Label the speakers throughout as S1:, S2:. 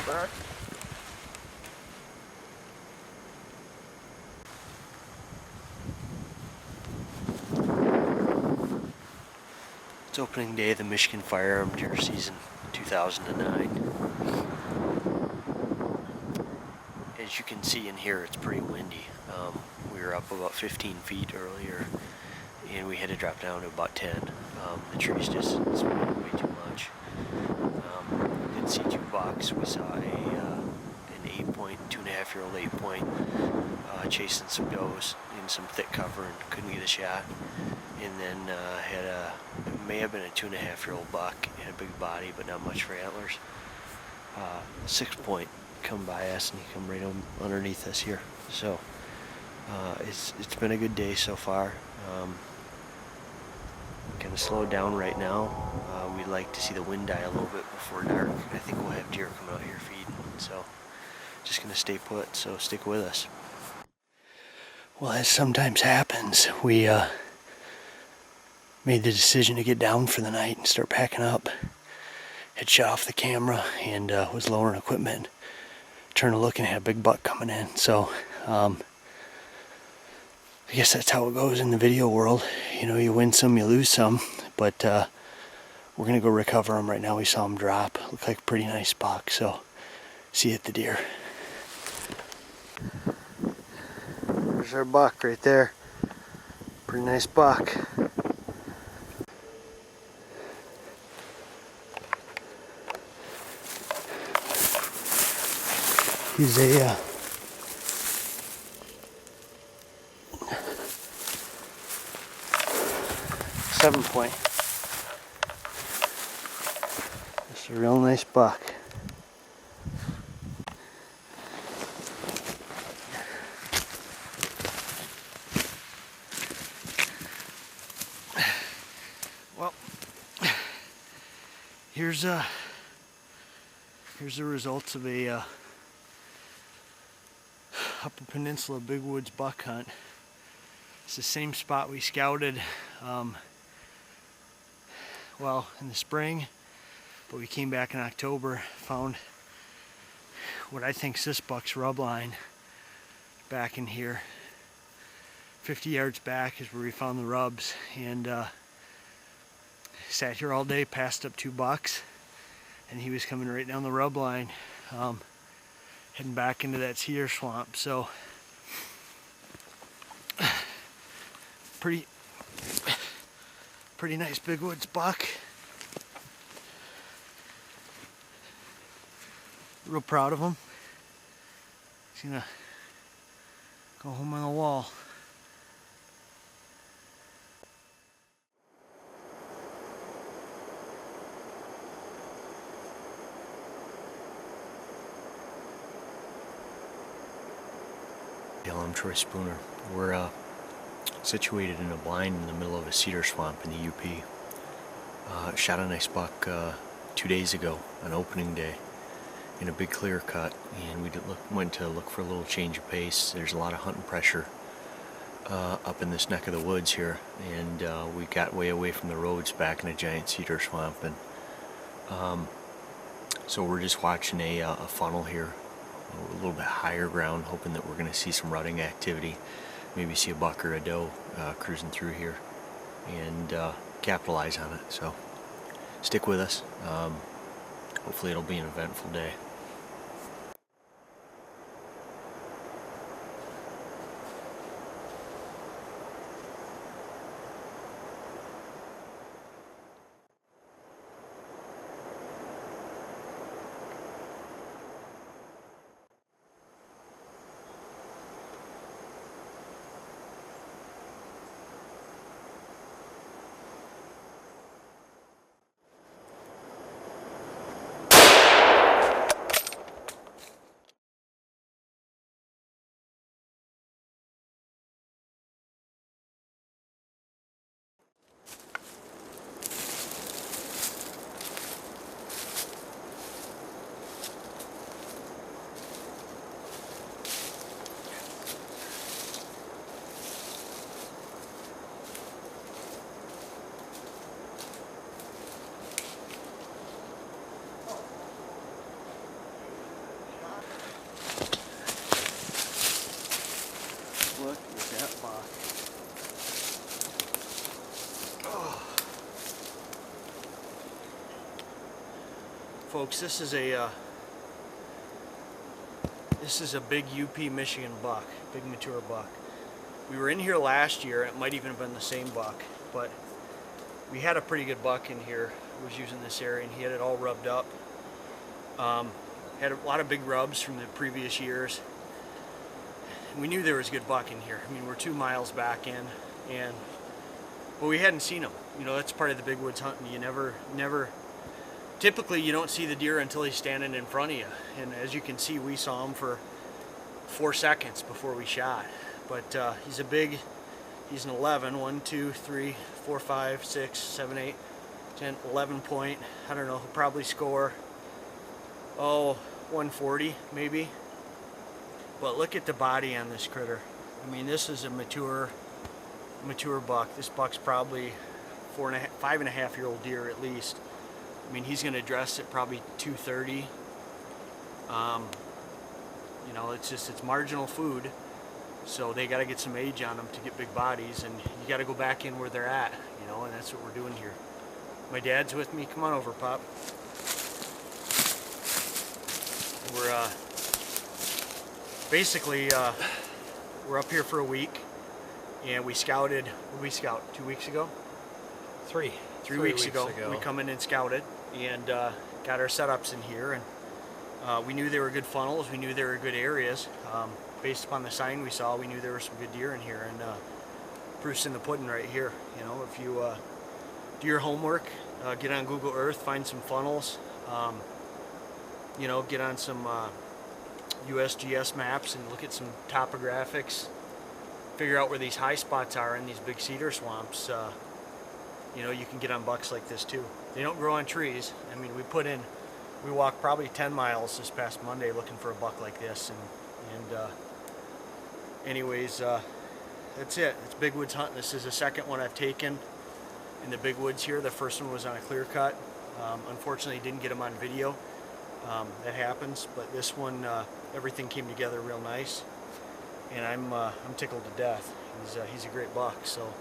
S1: buck. It's opening day of the Michigan Firearm Deer Season 2009. As you can see in here, it's pretty windy. We were up about 15 feet earlier, and we had to drop down to about 10. The trees just swayed way too much. Did see 2 bucks. We saw an 8-point, 2.5-year-old 8-point chasing some does in some thick cover and couldn't get a shot. And then had it may have been a 2.5-year-old buck, had a big body but not much for antlers. 6-point come by us, and he come right underneath us here. So it's been a good day so far. Kind of slowed down right now. We'd like to see the wind die a little bit before dark. I think we'll have deer coming out here feeding, so just gonna stay put, so stick with us. Well, as sometimes happens, we made the decision to get down for the night and start packing up. Had shut off the camera and was lowering equipment. Turned to look and had a big buck coming in. So I guess that's how it goes in the video world. You know, you win some, you lose some. But we're gonna go recover him right now. We saw him drop. Looked like a pretty nice buck. So see you at the deer. There's our buck right there. Pretty nice buck. He's a 7-point. Just a real nice buck. Well, here's the results of a Upper Peninsula Big Woods buck hunt. It's the same spot we scouted well in the spring, but we came back in October, found what I think is this buck's rub line back in here. 50 yards back is where we found the rubs, and sat here all day, passed up 2 bucks, and he was coming right down the rub line. Heading back into that cedar swamp. So pretty nice big woods buck. Real proud of him. He's gonna go home on the wall. I'm Troy Spooner. We're situated in a blind in the middle of a cedar swamp in the UP. Shot a nice buck 2 days ago on opening day in a big clear cut, and we went to look for a little change of pace. There's a lot of hunting pressure up in this neck of the woods here, and we got way away from the roads back in a giant cedar swamp, and so we're just watching a funnel here, a little bit higher ground, hoping that we're going to see some rutting activity, maybe see a buck or a doe cruising through here, and capitalize on it. So stick with us. Hopefully it'll be an eventful day.
S2: Folks, this is a big UP Michigan buck, big mature buck. We were in here last year. It might even have been the same buck, but we had a pretty good buck in here who was using this area, and he had it all rubbed up. Had a lot of big rubs from the previous years. We knew there was a good buck in here. I mean, we're 2 miles back in, but we hadn't seen him. You know, that's part of the big woods hunting. You never. Typically, you don't see the deer until he's standing in front of you. And as you can see, we saw him for 4 seconds before we shot. But he's an 11. 1, 2, 3, 4, 5, 6, 7, 8, 10, 11 point. I don't know, he'll probably score, 140 maybe. But look at the body on this critter. I mean, this is a mature buck. This buck's probably 5.5-year-old deer at least. I mean, he's going to dress at probably 230. You know, it's marginal food, so they got to get some age on them to get big bodies, and you got to go back in where they're at, you know, and that's what we're doing here. My dad's with me. Come on over, Pop. We're basically we're up here for a week, and we scouted. What did we scout 2 weeks ago?
S3: Three
S2: weeks ago. We come in and scouted and got our setups in here, and we knew they were good funnels. We knew they were good areas. Based upon the sign we saw, we knew there were some good deer in here, and proof's in the pudding right here. You know, if you do your homework, get on Google Earth, find some funnels, you know, get on some USGS maps and look at some topographics, figure out where these high spots are in these big cedar swamps. You know, you can get on bucks like this too. They don't grow on trees. I mean, we walked probably 10 miles this past Monday looking for a buck like this, and anyways, that's it. It's big woods hunting. This is the second one I've taken in the big woods here. The first one was on a clear cut. Unfortunately, didn't get him on video. That happens, but this one, everything came together real nice, and I'm tickled to death. He's a great buck. So.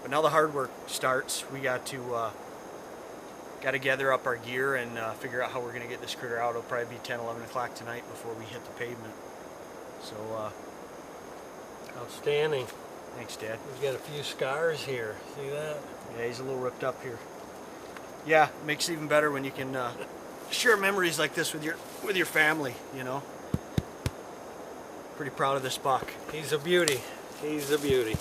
S2: But now the hard work starts. We got to gather up our gear and figure out how we're going to get this critter out. It'll probably be 10, 11 o'clock tonight before we hit the pavement. So,
S3: outstanding.
S2: Thanks, Dad.
S3: He's got a few scars here. See that?
S2: Yeah, he's a little ripped up here. Yeah, it makes it even better when you can share memories like this with your family. You know. Pretty proud of this buck.
S3: He's a beauty. He's a beauty.